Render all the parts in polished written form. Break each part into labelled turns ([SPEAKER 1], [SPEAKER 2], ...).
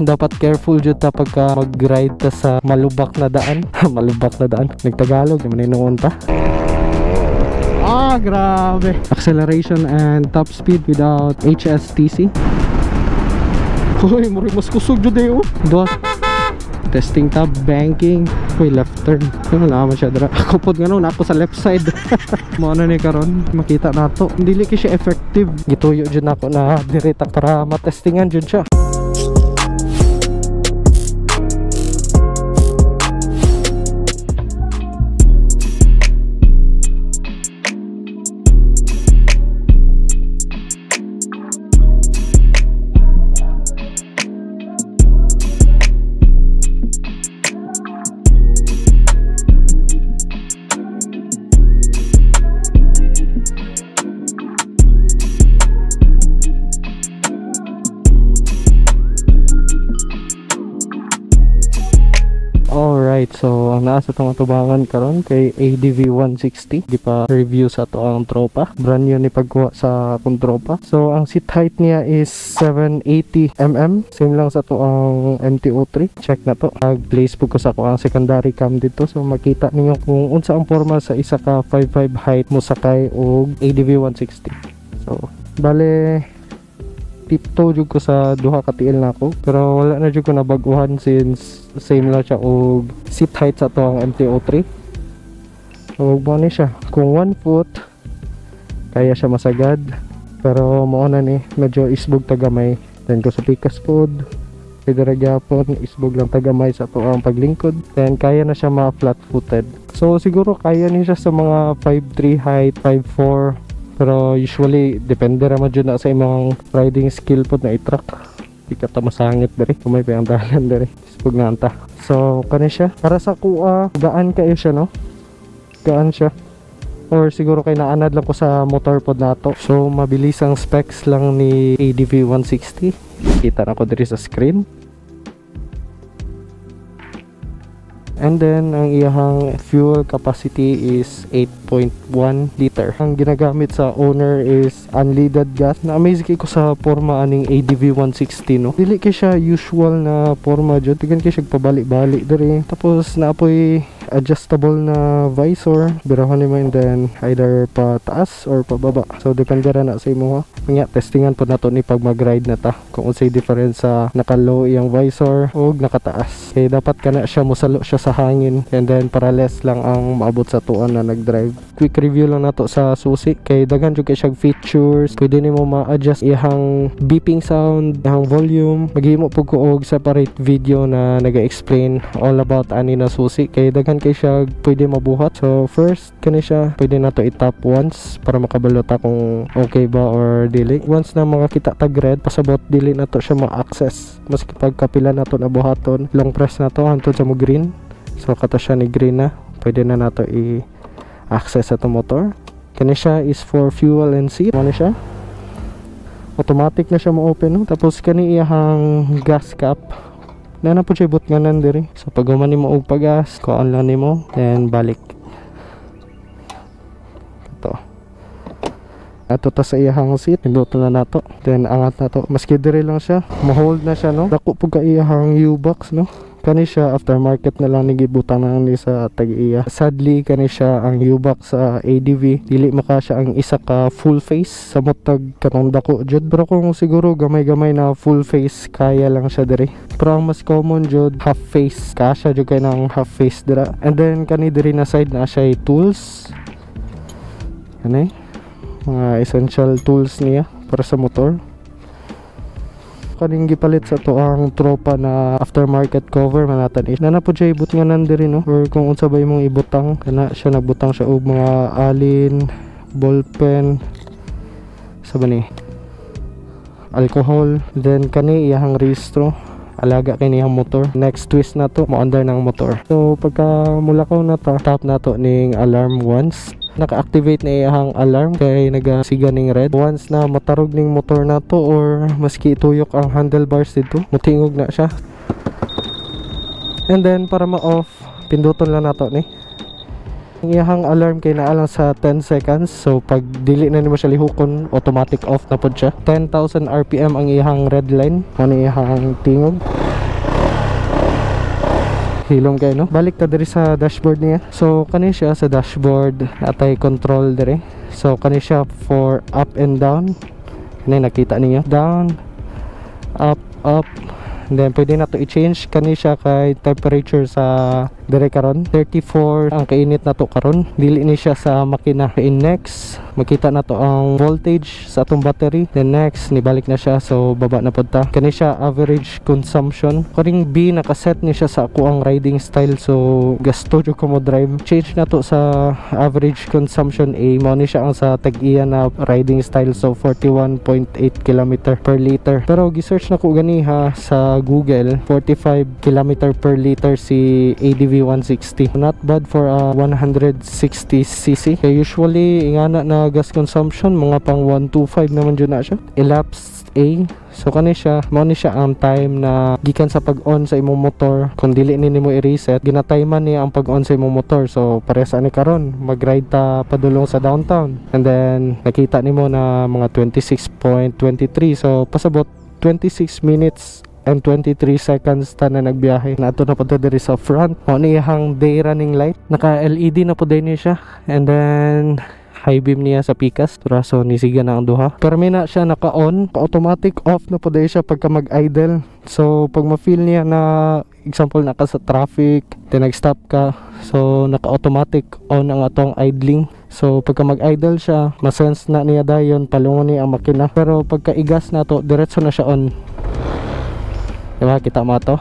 [SPEAKER 1] dapat careful jud ta pagka mag-ride ta sa malubak na daan. Malubak na daan, nagtagalog naman noon ta. Grabe. Acceleration and top speed without HSTC. Uy, mas kusog jud eh. Dos. Testing tab, banking. Uy, left turn. Ano naman siya dra. Kupod nga nun ako sa left side. Maano ni karon makita nato. Dili ki siya effective. Gituyo jud nako na direta para matestingan jud siya. Alright, so ang nasa itong atubangan karon kay ADV 160. Di pa review sa to ang tropa. Brand new ni pagkuha sa akong tropa. So ang seat height niya is 780mm. Same lang sa to ang MTO3. Check na to. Nag-place po ko sa ko ang secondary cam dito. So makita ninyo kung unsa ang forma sa isa ka 5'5 height mo sakay og ADV 160. So bale tiptoe jud ko sa duha ka tiil nako, pero wala na jud ko nabaguhan since same lang siya og seat height sa to ang MTO3. So mo ni siya kung 1 foot kaya siya masagad, pero mao na ni medyo isbog tagamay. Then ko sa pikas pod pwede gyapon isbog lang tagamay sa to ang paglingkod, then kaya na siya ma-flat footed. So siguro kaya ni siya sa mga 5'3 height, 5'4, pero usually depende ra man jud na sa imong riding skill pod na i-track. Di ka ta masangit diri kung may dalan diri isbog na anta. So kani siya para sa kuha gaan kayo siya, no? Gaan siya, or siguro kay naanad lang ko sa motor pod nato. So mabilis ang specs lang ni ADV 160. Kita na ko diri sa screen. And then ang iyang fuel capacity is 8.1 liter. Ang ginagamit sa owner is unleaded gas. Na-amaze ko sa forma aning ADV 160, no? Dili kay siya usual na forma jud. Tigan kay siya pabalik-balik diri. Tapos naapoy adjustable na visor. Birahon nimo, and then either pa taas or pa baba. So depende ra na sa imo ha. Nga testingan pod nato ni pag mag-ride na ta kung unsay difference sa naka-low iyang visor o nakataas. Kay dapat kana siya mosalo siya sa hangin, and then para less lang ang maabot sa tuan na nag-drive. Quick review lang nato sa susi kay daghan jud kay siya features. Pwede nimo ma-adjust iyang beeping sound, iyang volume. Maghimo pug ko og separate video na naga-explain all about ani na susi kay daghan kay siya pwede mabuhat. So first kani siya pwede nato i-tap once para makabalo ta kung okay ba or dili. Once na makakita tag red, pasabot dili nato siya ma-access. Maski pagkapila nato na buhaton, long press nato hangtod sa mo green. So kato siya ni green na, pwede na nato i-access sa to motor. Kani siya is for fuel and seat. Ano siya? Automatic na siya mo-open, no? Tapos kani iyang gas cap. Na po siya ibot nga nandiri. So pag human nimo og pagas, kuan lang nimo, then balik. Ito. Ato ta sa iyang seat, nibuto na nato. Then angat nato. Maski diri lang siya, ma-hold na siya, no? Dako po ka iyang U-box, no? Kani siya aftermarket na lang nigibutang na ni sa tag-iya. Sadly kani siya ang U-box sa ADV. Dili maka siya ang isa ka full face sa motag kanang dako jud. Pero kung siguro gamay-gamay na full face kaya lang siya diri. Pero ang mas common jud half face. Kasya jud kay nang half face dira. And then kani diri na side na siya tools. Kani mga essential tools niya para sa motor. Kaning gipalit sa to ang tropa na aftermarket cover manatan is na po siya ibut nga nandiri, no? Or kung unsa ba imong ibutang kana siya nagbutang siya og mga alin, ballpen, sa ni alcohol. Then kani iyang rehistro alaga kay niyang motor. Next twist na to mo under ng motor. So pagka mulakaw na ta, tap na to ning alarm once. Naka-activate na iyang alarm kay nagasiga ning red. Once na matarog ning motor na to or maski ituyok ang handlebars dito, mutingog na siya. And then para ma-off, pinduton lang nato ni. Ang iyang alarm kay naa lang sa 10 seconds. So pag dili na nimo siya lihukon, automatic off na pod siya. 10,000 RPM ang iyang red line. Ano iyang tingog. hilom kayo no. Balik ta diri sa dashboard niya. So kani siya sa dashboard atay control diri. So kani siya for up and down. Kani nakita niyo, down, up, up. And then pwede na to i-change kani siya kay temperature sa dire karon 34 ang kainit na to karon, dili ni siya sa makina. In next makita na to ang voltage sa atong battery. Then next nibalik na siya, so baba na pud ta. Kani siya average consumption. Karing B nakaset ni siya sa ako ang riding style, so gasto jud ko mo drive. Change na to sa average consumption A, mao ni siya ang sa tag-iya na riding style, so 41.8 km per liter. Pero gi-search na ko ganiha sa Google, 45 km per liter si ADV 160. Not bad for a 160cc. Kaya usually ingana na gas consumption mga pang 125 naman dyan na siya. Elapsed A, so kani siya, mao ni siya ang time na gikan sa pag-on sa imong motor. Kung dili ni nimo i-reset, ginatiman niya ang pag-on sa imong motor. So pares ani karon mag-ride ta padulong sa downtown, and then nakita nimo na mga 26.23, so pasabot 26 minutes and 23 seconds ta na nagbiyahe. Nato na po diri sa front. O niyang day running light, naka LED na po din niya siya, and then high beam niya sa pikas, so nisiga na ang duha. Pero may na siya naka-on, automatic off na po din siya pagka mag-idle. So pag ma-feel niya na example naka sa traffic, then nag-stop ka, so naka-automatic on ang atong idling. So pagka mag-idle siya, masense na niya dayon palungon niya ang makina. Pero pagka igas na to, diretso na siya on. Diba, kita mo to.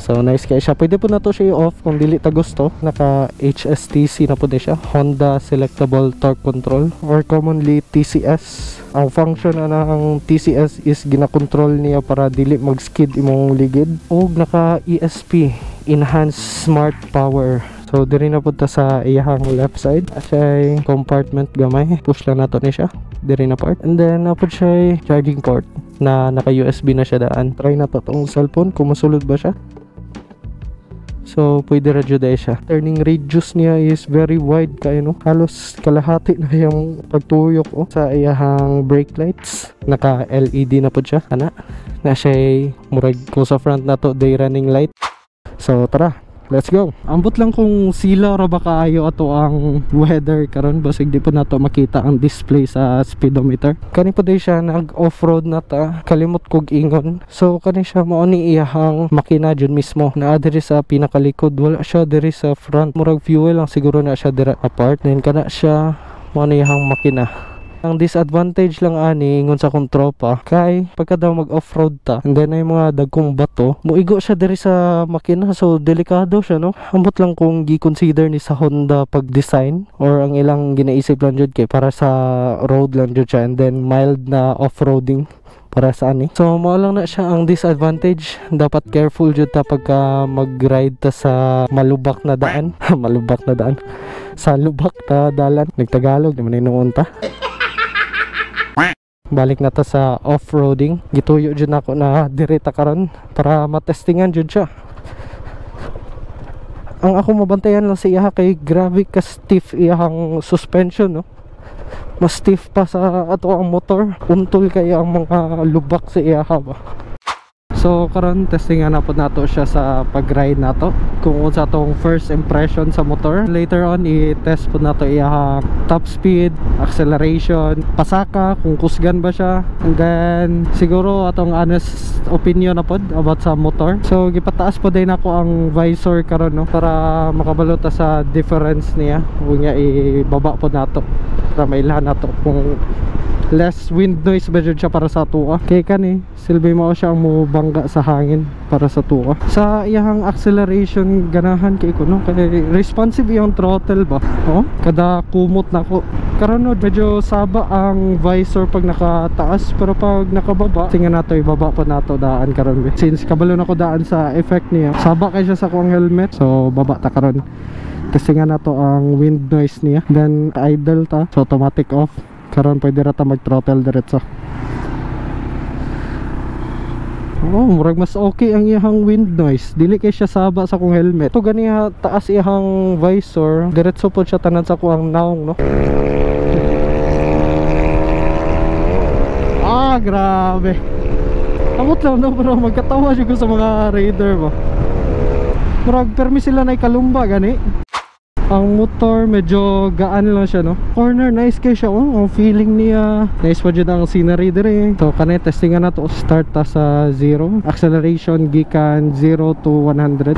[SPEAKER 1] So nice kaya siya. Pwede po na to siya i-off kung dili ta gusto. Naka HSTC na po din siya, Honda Selectable Torque Control, or commonly TCS. Ang function na ng TCS is gina-control niya para dili mag-skid imong ligid. O naka ESP, Enhanced Smart Power. So diri na punta sa iyahang left side. Asay compartment gamay, push lang nato ni siya diri na part, and then napod siya charging port na naka USB na siya daan. Try na to tong cellphone kung masulod ba siya. So pwede radyo dahil siya. Turning radius niya is very wide kayo no, halos kalahati na yung pagtuyok sa iyahang brake lights. Naka LED na po siya ana na siya murag kung sa front na to day running light. So tara, let's go. Ambot lang kung sila ra ba kaayo ato ang weather karon, basig di po nato makita ang display sa speedometer. Kani po day siya nag off-road na ta, kalimot kog ingon. So kani siya mao ni iyahang makina jud mismo na diri sa pinakalikod, wala siya diri sa front. Murag fuel lang siguro na siya dira apart. Then kana siya mao ni iyahang makina. Ang disadvantage lang ani ingon sa akong tropa kay pagka daw mag off-road ta, and then ay mga dagkong bato, muigo siya diri sa makina, so delikado siya no. Ambot lang kung gi-consider ni sa Honda pag design, or ang ilang ginaisip lang jud kay para sa road lang jud siya, and then mild na off-roading para sa ani. So mao lang na siya ang disadvantage. Dapat careful jud ta pagka mag-ride ta sa malubak na daan. Malubak na daan, sa lubak na dalan, nagtagalog naman noon ta. Balik na ta sa off-roading. Gituyo jud nako na direta karon para matestingan jud siya. Ang ako mabantayan lang sa iya kay grabe ka stiff iyang suspension no. Mas stiff pa sa ato ang motor. Untol kay ang mga lubak sa iya ba. So karon testingan na po nato siya sa pag-ride nato kung sa atong first impression sa motor. Later on i-test po nato iya top speed, acceleration, pasaka kung kusgan ba siya, and then siguro atong honest opinion na pod about sa motor. So gipataas po din ako ang visor karon no para makabalo ta sa difference niya. Unya ibaba po nato para mailhan nato kung less wind noise ba dyan siya para sa tuka. Kaya kani silbi mo siya ang mubangga sa hangin para sa tuka. Sa iyang acceleration ganahan kay ko no, kaya responsive yung throttle ba. Kada kumot na ko karon no, medyo saba ang visor pag nakataas, pero pag nakababa tingnan nato ibaba pa nato daan karon. Since kabalo na ko daan sa effect niya, saba kay siya sa kong helmet, so baba ta karon. Testingan nato ang wind noise niya, then idle ta, so automatic off. Karon pwede rata mag-throttle diretso. Murag mas okay ang iyang wind noise. Dili kay siya saba sa kong helmet. To ganiya taas iyang visor, diretso po siya tanan sa kuang naong no. Grabe. Amot lang no, pero magkatawa siya ko sa mga raider ba. Murag permi sila na ikalumba gani. Ang motor medyo gaan lang siya no. Corner nice kay siya oh. Ang feeling niya nice pa jud ang scenery dire. So kanay testingan na to. Start ta sa 0. Acceleration gikan 0 to 100.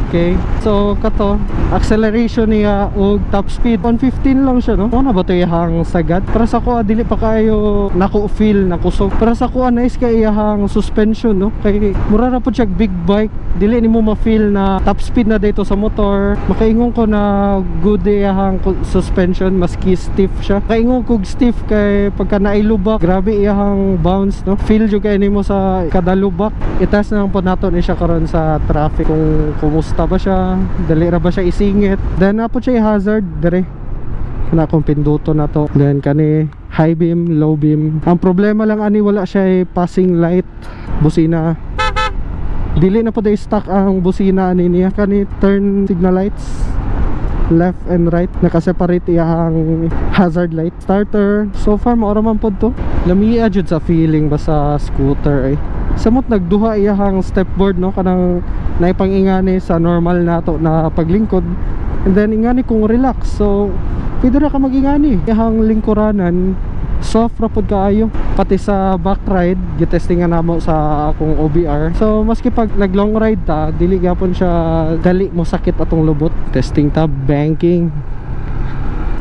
[SPEAKER 1] Okay, so kato acceleration niya og top speed 115 lang siya no. Ano ba to iyang sagad? Para sa ko dili pa kayo nako feel nakusog. Para sa ko nice kay iyang suspension no. Kay mura ra pud siya big bike. Dili nimo ma-feel na top speed na dito sa motor. Makaingon ko na good iyang suspension maski stiff siya. Kaingon kog stiff kay pagka nailubak grabe iyang bounce no. Feel jud kay nimo sa kada lubak. Itas na lang po nato ni siya karon sa traffic kung kumusta ba siya, dali ra ba siya isingit. Then napod siya i-hazard dire kana kung pinduto na to. Then kani high beam, low beam. Ang problema lang ani wala siya passing light busina. Dili na po day stock ang busina ani niya. Kani turn signal lights left and right nakaseparate iyang hazard light. Starter so far maora man pod to. Lamia jud sa feeling ba sa scooter samot nagduha iyang stepboard no kanang naipangingani sa normal nato na paglingkod, and then ingani kung relax so pwede ra ka magingani. Iyang lingkuranan soft ra pod kaayo, pati sa back ride gitestingan namo sa akong OBR. So maski pag nag long ride ta dili gyapon siya dali mo sakit atong lubot. Testing ta banking,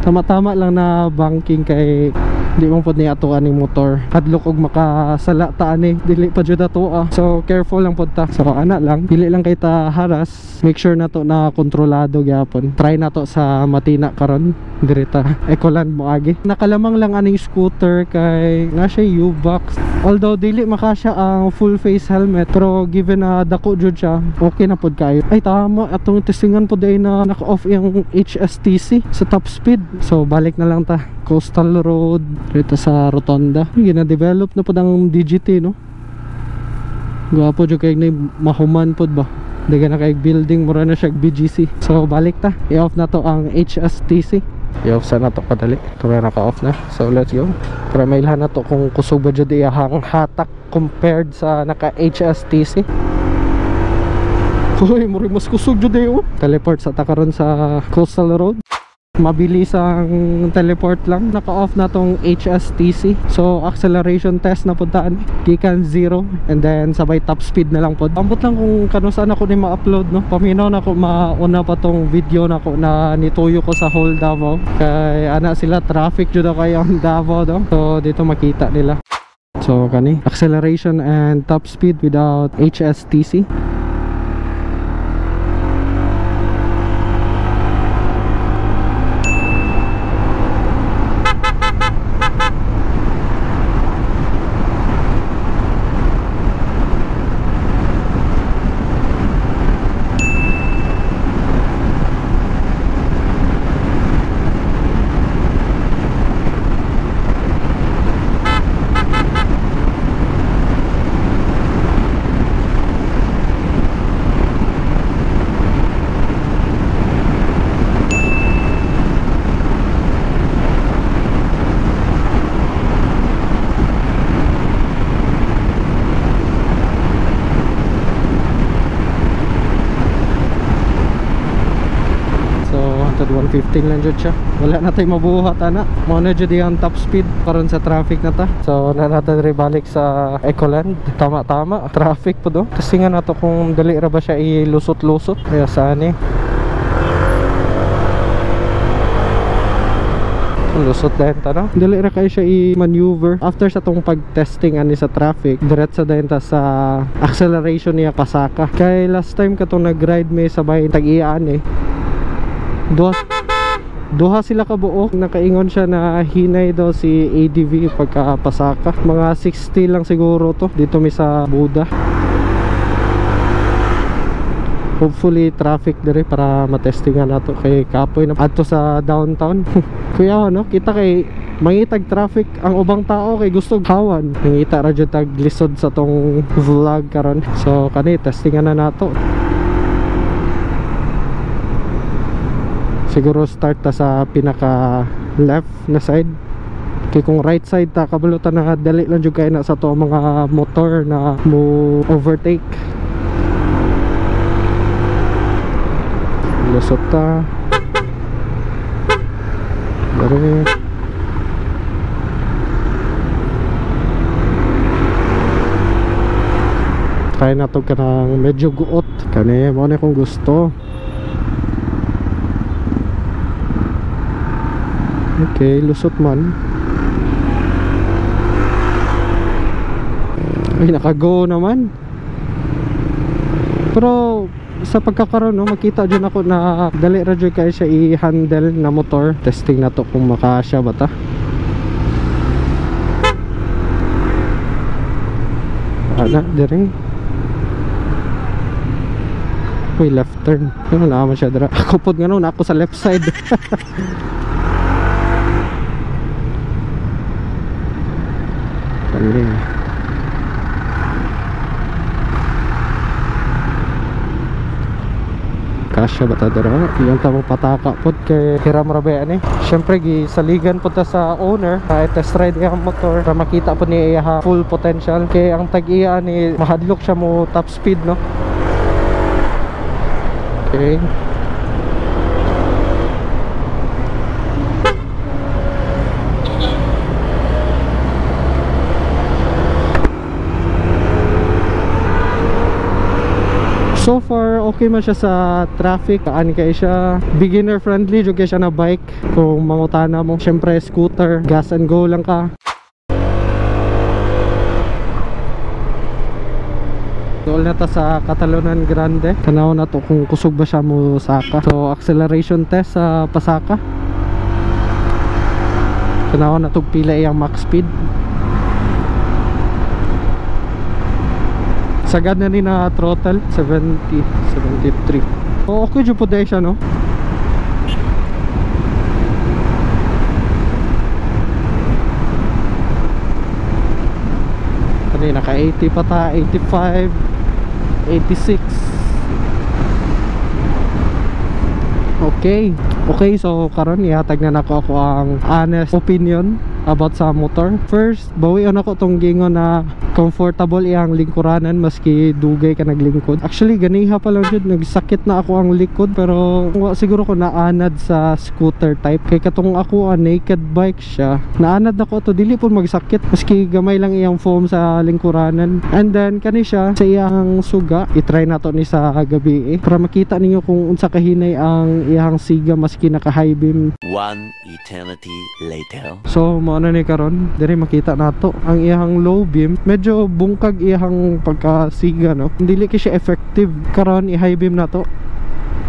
[SPEAKER 1] tama-tama lang na banking kay di mo pod ni ato ani motor hadlok og makasala ta ani dili pa jud ato so careful lang pod ta. So ana lang dili lang kay ta haras, make sure nato na kontrolado gyapon. Try nato sa Matina karon direta Ecoland mo agi. Nakalamang lang aning scooter kay na siya U-box, although dili makasya ang full face helmet pero given na dako jud siya okay na pod kayo. Ay tama atong testingan pod ay na naka-off yung HSTC sa top speed. So balik na lang ta coastal road dito sa Rotonda. Gina-develop na po ang DGT no. Gwapo jud kay mahuman pod ba. Daga na kay building mura na siya BGC. So balik ta. I-off na to ang HSTC. I-off sa na to kadali. Tura naka-off na. So let's go. Para mailhan na to kung kusog ba jud iyang hatak compared sa naka HSTC. Hoy, mura mas kusog jud ayo. Teleport sa takaron sa coastal road. Mabilis ang teleport lang. Naka-off na tong HSTC. So acceleration test na puntaan gikan 0 and then sabay top speed na lang pod. Ambot lang kung kano saan ako ni ma-upload no. Paminaw na ko mauna pa tong video na ko na nituyo ko sa whole Davao. Kay ana sila traffic jud kay ang Davao no. So dito makita nila. So kani acceleration and top speed without HSTC. Tod 115 lang jud siya. Wala na tay mabuhat ana. Mao na jud ang top speed karon sa traffic na ta. So na natin rebalik sa Ecoland. Tama-tama traffic po do. Testingan nato kung dali ra ba siya ilusot-lusot. Kaya saan eh. lusot dahin ta no. Dili ra kay siya i-maneuver after sa tong pag-testing ani sa traffic. Diretso dahin ta sa acceleration niya pasaka. Kay last time katong nag-ride may sabay tag-iyaan eh. Duha sila kabuok. Nakaingon siya na hinay daw si ADV pagka pasaka. Mga 60 lang siguro to. Dito mi sa Buda. Hopefully traffic dire para matestingan nato kay kapoy na adto sa downtown. Kuya no, kita kay mangitag traffic ang ubang tao kay gusto hawan. Mangita ra jud tag lisod sa tong vlog karon. So kani testingan na nato. Siguro start ta sa pinaka left na side. Kay kung right side ta kabulutan na dali lang jud kay na sa to mga motor na mo overtake. Lusot ta. Dari. Try na to kanang medyo guot. Kani mo na kung gusto. Okay, lusot man. Ay, nakago naman. Pero sa pagkakaroon no, makita dyan ako na dali ra dyan kaya siya i-handle na motor. Testing na to kung makasya ba ta. Ana, dire. Uy, left turn. Ano naman siya dira. Kupod nga no, na ako sa left side. Kasya ba ta dira? Yung tamang pataka pod kay hiram rabe ani. Syempre gisaligan po ta sa owner ay test ride ang motor para makita po ni iya full potential kay ang tag-iya ni mahadlok siya mo top speed no. Okay. So far, okay man siya sa traffic. Ani kay siya beginner friendly, jud kay siya na bike. Kung mangutana mo, syempre scooter, gas and go lang ka. Doon na ta sa Catalonan Grande. Tanaw na to kung kusog ba siya mo saka. So acceleration test sa pasaka. Tanaw na to pila iyang max speed. Sagad na rin na throttle 70, 73. O okay dyan po dahil siya no. Ano naka 80 pa ta, 85, 86. Okay, so karon ihatag na nako ako ang honest opinion about sa motor. First, bawion ako tong gingon na comfortable iyang lingkuranan maski dugay ka naglingkod. Actually ganiha pa lang jud, nagsakit na ako ang likod pero siguro ko naanad sa scooter type. Kay katong ako naked bike siya, naanad ako to dili pud magsakit maski gamay lang iyang foam sa lingkuranan. And then kani siya sa iyang suga, i-try nato ni sa gabi para makita ninyo kung unsa kahinay ang iyang siga maski naka high beam.
[SPEAKER 2] One eternity later.
[SPEAKER 1] So mo ano ni karon, dire makita nato ang iyang low beam. Medyo bungkag iyang pagkasiga no. Dili kay siya effective. Karon i-high beam nato.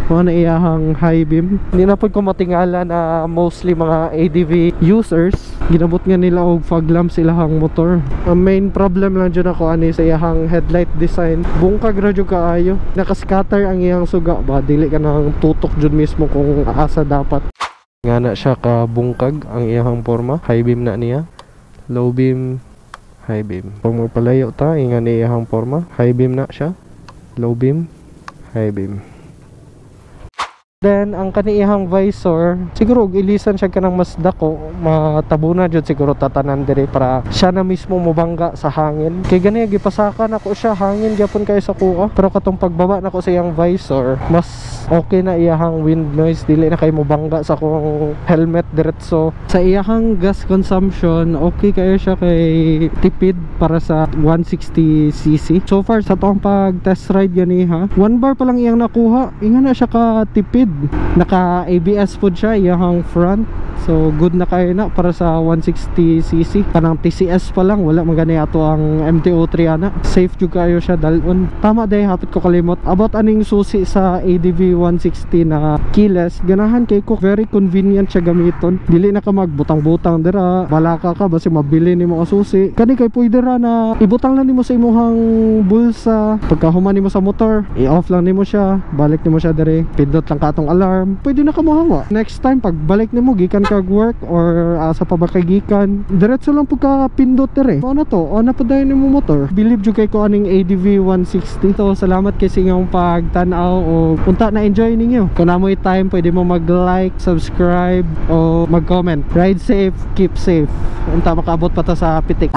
[SPEAKER 1] Mo na iyang high beam. Hindi na pud ko matingala na mostly mga ADV users ginabot nga nila og fog lamp sa ilahang motor. Ang main problem lang dyan ako ani sa iyang headlight design. Bungkag ra jud kaayo. Naka-scatter ang iyang suga ba dili ka nang tutok jud mismo kung asa dapat. Nga na siya ka bungkag ang iyang forma. High beam na niya, low beam, high beam. Kung magpalayo ta inga ni iyang forma, high beam na siya, low beam, high beam. Then ang kaniyang visor siguro ilisan siya kanang mas dako, matabo na jud siguro tatanan dire para siya na mismo mobangga sa hangin. Kay gani gipasakan ako siya hangin gyapon kay sa kuha. Pero katong pagbaba nako sa iyang visor, mas okay na iyang wind noise, dili na kay mobangga sa kong helmet diretso. Sa iyang gas consumption, okay kayo siya kay tipid para sa 160cc. So far sa tong pag test ride gani ha, 1 bar pa lang iyang nakuha, inga na siya ka tipid. speed. Naka ABS po siya iyang front. So good na kayo na para sa 160cc. Kanang TCS pa lang, wala magani ato ang MT-03 ana. Safe jud kayo siya dalon. Tama day, hapit ko kalimot about aning susi sa ADV 160 na keyless. Ganahan kay ko, very convenient siya gamiton. Dili na ka magbutang-butang dira, balaka ka basi mabili nimo ka susi. Kani kay pwede ra na ibutang lang nimo sa imong bulsa. Pagka human nimo sa motor, i-off lang nimo siya, balik nimo siya dire, pindot lang ka atong alarm, pwede na ka mohawa. Next time pag balik nimo gikan kag work or asa pa ba kay gikan, diretso lang pagka pindot dire. Ano to? Ano pa dayon nimo motor? Believe jud kay ko aning ADV 160. So salamat kay sa inyong pagtan-aw o punta na enjoy ninyo. Kung namoy time, pwede mo mag-like, subscribe o mag-comment. Ride safe, keep safe. Unta makaabot pa ta sa pitik.